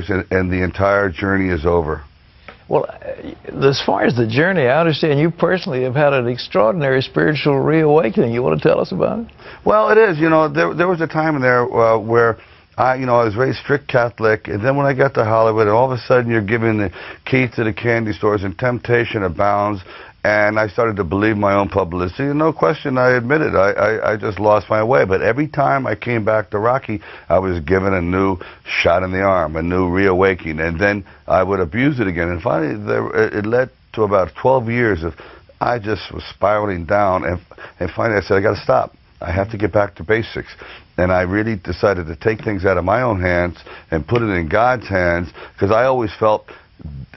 and the entire journey is over. Well, as far as the journey, I understand you personally have had an extraordinary spiritual reawakening. You want to tell us about it? Well, it is. You know, there was a time in there where I was raised strict Catholic, and then when I got to Hollywood, and all of a sudden you're given the key to the candy stores, and temptation abounds, and I started to believe my own publicity. And no question, I admit it, I just lost my way. But every time I came back to Rocky, I was given a new shot in the arm, a new reawakening, and then I would abuse it again. And finally, it led to about 12 years of I just was spiraling down, and finally I said, I got to stop. I have to get back to basics. And I really decided to take things out of my own hands and put it in God's hands, because I always felt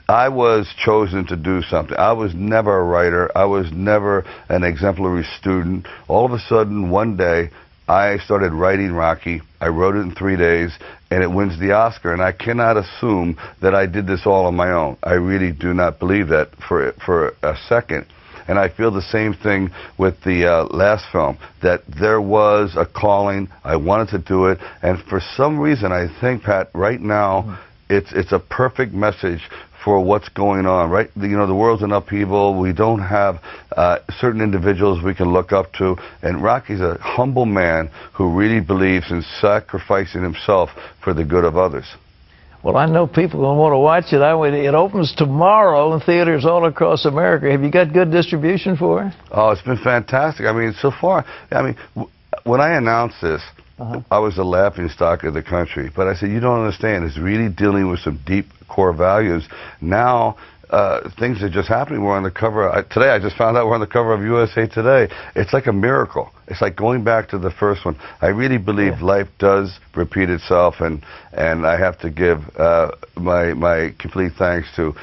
I was chosen to do something. I was never a writer. I was never an exemplary student. All of a sudden, one day, I started writing Rocky. I wrote it in 3 days, and it wins the Oscar. And I cannot assume that I did this all on my own. I really do not believe that for a second. And I feel the same thing with the last film, that there was a calling. I wanted to do it. And for some reason, I think, Pat, right now, it's a perfect message for what's going on, right? You know, the world's in upheaval. We don't have certain individuals we can look up to. And Rocky's a humble man who really believes in sacrificing himself for the good of others. Well, I know people will want to watch it. It opens tomorrow in theaters all across America. Have you got good distribution for it? Oh, it's been fantastic. I mean, so far, when I announced this, I was the laughingstock of the country. But I said, you don't understand. It's really dealing with some deep core values. Now, things are just happening. We're on the cover. Today, I just found out we're on the cover of USA Today. It's like a miracle. It's like going back to the first one. I really believe life does repeat itself, and I have to give my complete thanks to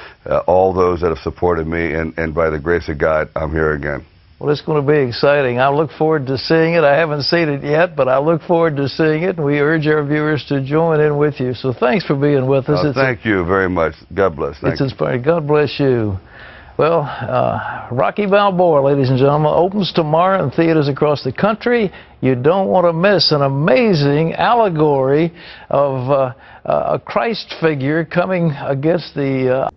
all those that have supported me, and by the grace of God, I'm here again. Well, it's going to be exciting. I look forward to seeing it. I haven't seen it yet, but I look forward to seeing it, and we urge our viewers to join in with you. So thanks for being with us. Thank you very much. God bless. It's inspiring. God bless you. Well, Rocky Balboa, ladies and gentlemen, opens tomorrow in theaters across the country. You don't want to miss an amazing allegory of a Christ figure coming against the...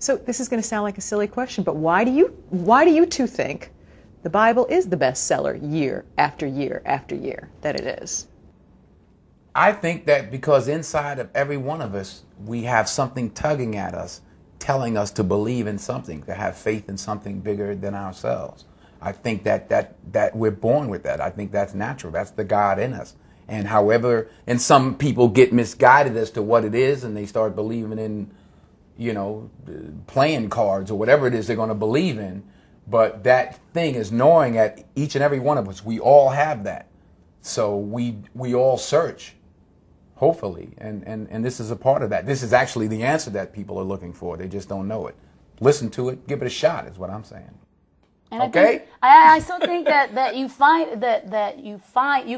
So this is going to sound like a silly question, but why do you two think the Bible is the bestseller year after year after year that it is? I think that because inside of every one of us, we have something tugging at us, telling us to believe in something, to have faith in something bigger than ourselves. I think that we're born with that. I think that's natural. That's the God in us. And however, and some people get misguided as to what it is, and they start believing in, you know, playing cards or whatever it is they're going to believe in. But that thing is gnawing at each and every one of us. We all have that. So we all search, hopefully, and this is a part of that. This is actually the answer that people are looking for. They just don't know it. Listen to it, give it a shot, is what I'm saying. And okay? I still think that you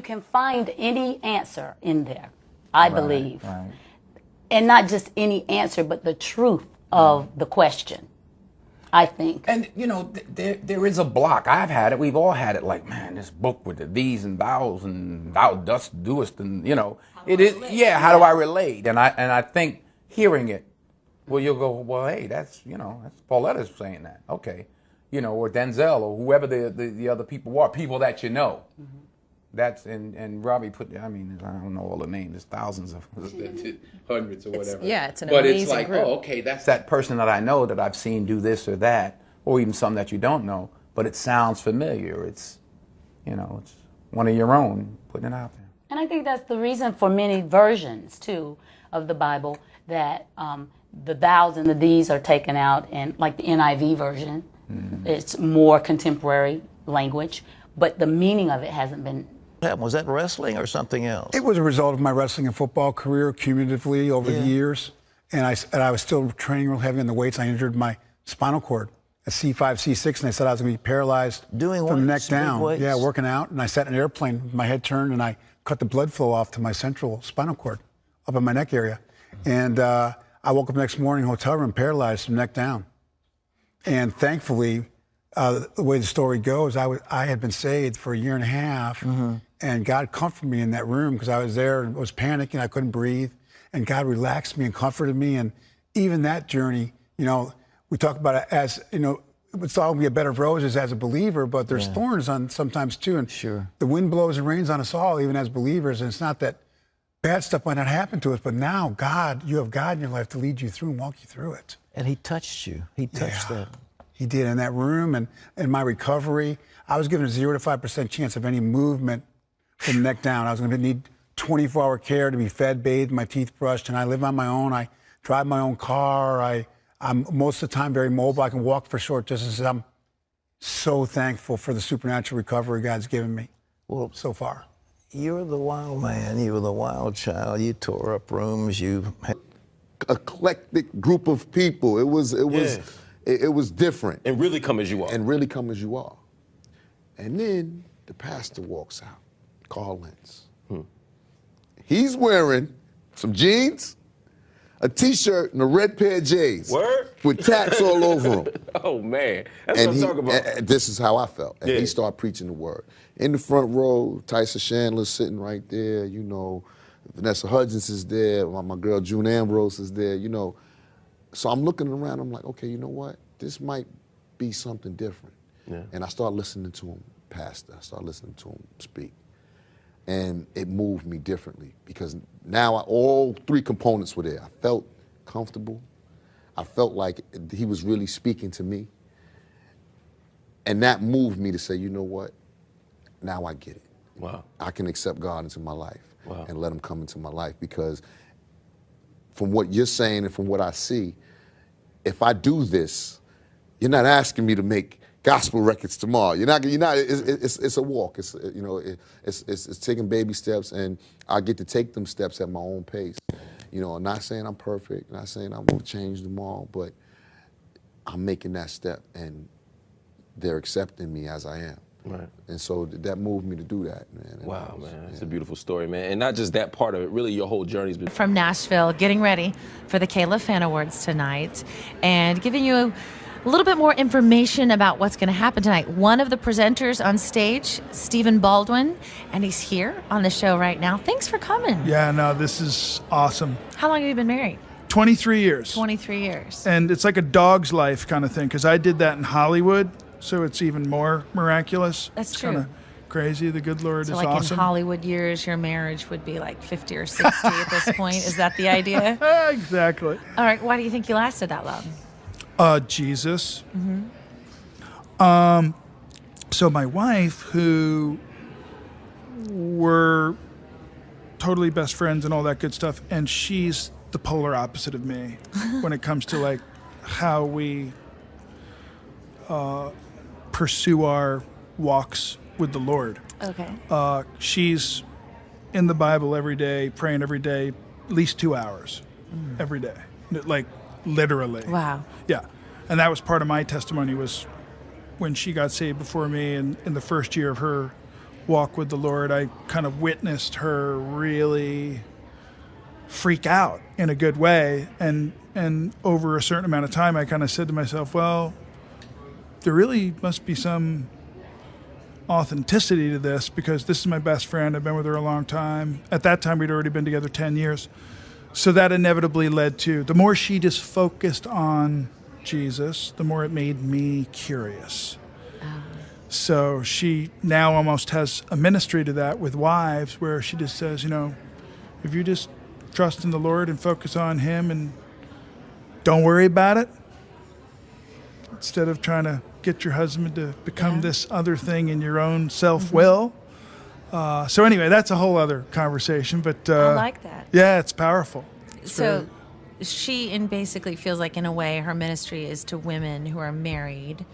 can find any answer in there, I believe. Right. And not just any answer, but the truth of the question, I think. And, you know, there is a block. I've had it. We've all had it. Like, man, this book with the these and thous and thou dost doest, and, you know, it is. Yeah, how do I relate? And I think hearing it, well, you'll go, well, hey, that's, you know, that's Pauletta's saying that. Okay. You know, or Denzel, or whoever the other people are, people that you know. Mm-hmm. That's, and Robbie put, I mean, I don't know all the names, there's thousands of, hundreds or whatever. It's an but amazing it's like, group. oh, okay, that's that person that I know that I've seen do this or that, or even some that you don't know, but it sounds familiar. It's, you know, it's one of your own, putting it out there. And I think that's the reason for many versions, too, of the Bible, that the thous and the these are taken out, and like the NIV version, it's more contemporary language, but the meaning of it hasn't been. Was that wrestling or something else? It was a result of my wrestling and football career cumulatively over the years. And I was still training real heavy on the weights. I injured my spinal cord at C5, C6, and they said I was going to be paralyzed from the neck down. Weights. Yeah, working out. And I sat in an airplane with my head turned, and I cut the blood flow off to my central spinal cord up in my neck area. And I woke up the next morning in a hotel room paralyzed from neck down. And thankfully, the way the story goes, I had been saved for a year and a half, and God comforted me in that room because I was there, I was panicking, I couldn't breathe, and God relaxed me and comforted me. And even that journey, you know, we talk about it as, you know, it's all gonna be a bed of roses as a believer, but there's thorns on sometimes too. And the wind blows and rains on us all, even as believers. And it's not that bad stuff might not happen to us, but now you have God in your life to lead you through and walk you through it. And he touched you. He touched that. He did in that room and in my recovery. I was given a 0 to 5% chance of any movement from the neck down. I was going to need 24-hour care to be fed, bathed, my teeth brushed, and I live on my own. I drive my own car. I'm most of the time very mobile. I can walk for short distances. I'm so thankful for the supernatural recovery God's given me so far. You're the wild man. You were the wild child. You tore up rooms. You eclectic group of people. It was different. And really come as you are. And really come as you are. And then the pastor walks out, Carl Lentz. He's wearing some jeans, a T-shirt, and a red pair of J's. Word? With tats all over them. Oh, man. That's what I'm talking about. And this is how I felt. And he started preaching the word. In the front row, Tyson Chandler's sitting right there, you know. Vanessa Hudgens is there. My girl June Ambrose is there, you know. So I'm looking around, I'm like, okay, you know what? This might be something different. Yeah. And I started listening to him pastor. I started listening to him speak. And it moved me differently because now all three components were there. I felt comfortable. I felt like he was really speaking to me. And that moved me to say, you know what? Now I get it. Wow. I can accept God into my life and let him come into my life because from what you're saying and from what I see, if I do this, you're not asking me to make gospel records tomorrow. It's a walk. It's taking baby steps, and I get to take them steps at my own pace. You know, I'm not saying I'm perfect, not saying I'm gonna change them all, but I'm making that step, and they're accepting me as I am. Right. And so that moved me to do that, man. Wow, man. It's a beautiful story, man. And not just that part of it, really your whole journey's been... From Nashville, getting ready for the Kayla Fan Awards tonight and giving you a little bit more information about what's going to happen tonight. One of the presenters on stage, Stephen Baldwin, and he's here on the show right now. Thanks for coming. Yeah, no, this is awesome. How long have you been married? 23 years. 23 years. And it's like a dog's life kind of thing, because I did that in Hollywood, so it's even more miraculous. That's it's true. Kind of crazy. The good Lord so is like awesome. In Hollywood years, your marriage would be like 50 or 60 at this point. Is that the idea? Exactly. All right. Why do you think you lasted that long? Jesus. Mm-hmm. So my wife, who were totally best friends and all that good stuff, and she's the polar opposite of me when it comes to like how we pursue our walks with the Lord. Okay. She's in the Bible every day, praying every day, at least 2 hours every day, like literally. Wow. Yeah. And that was part of my testimony, was when she got saved before me, and in the first year of her walk with the Lord, I kind of witnessed her really freak out in a good way. And over a certain amount of time, I kind of said to myself, well, there really must be some authenticity to this, because this is my best friend. I've been with her a long time. At that time, we'd already been together 10 years. So that inevitably led to, the more she just focused on Jesus, the more it made me curious. So she now almost has a ministry to that with wives, where she just says, you know, if you just trust in the Lord and focus on him and don't worry about it, instead of trying to get your husband to become this other thing in your own self-will. So anyway, that's a whole other conversation. But I like that. Yeah, it's powerful. So she basically feels like, in a way, her ministry is to women who are married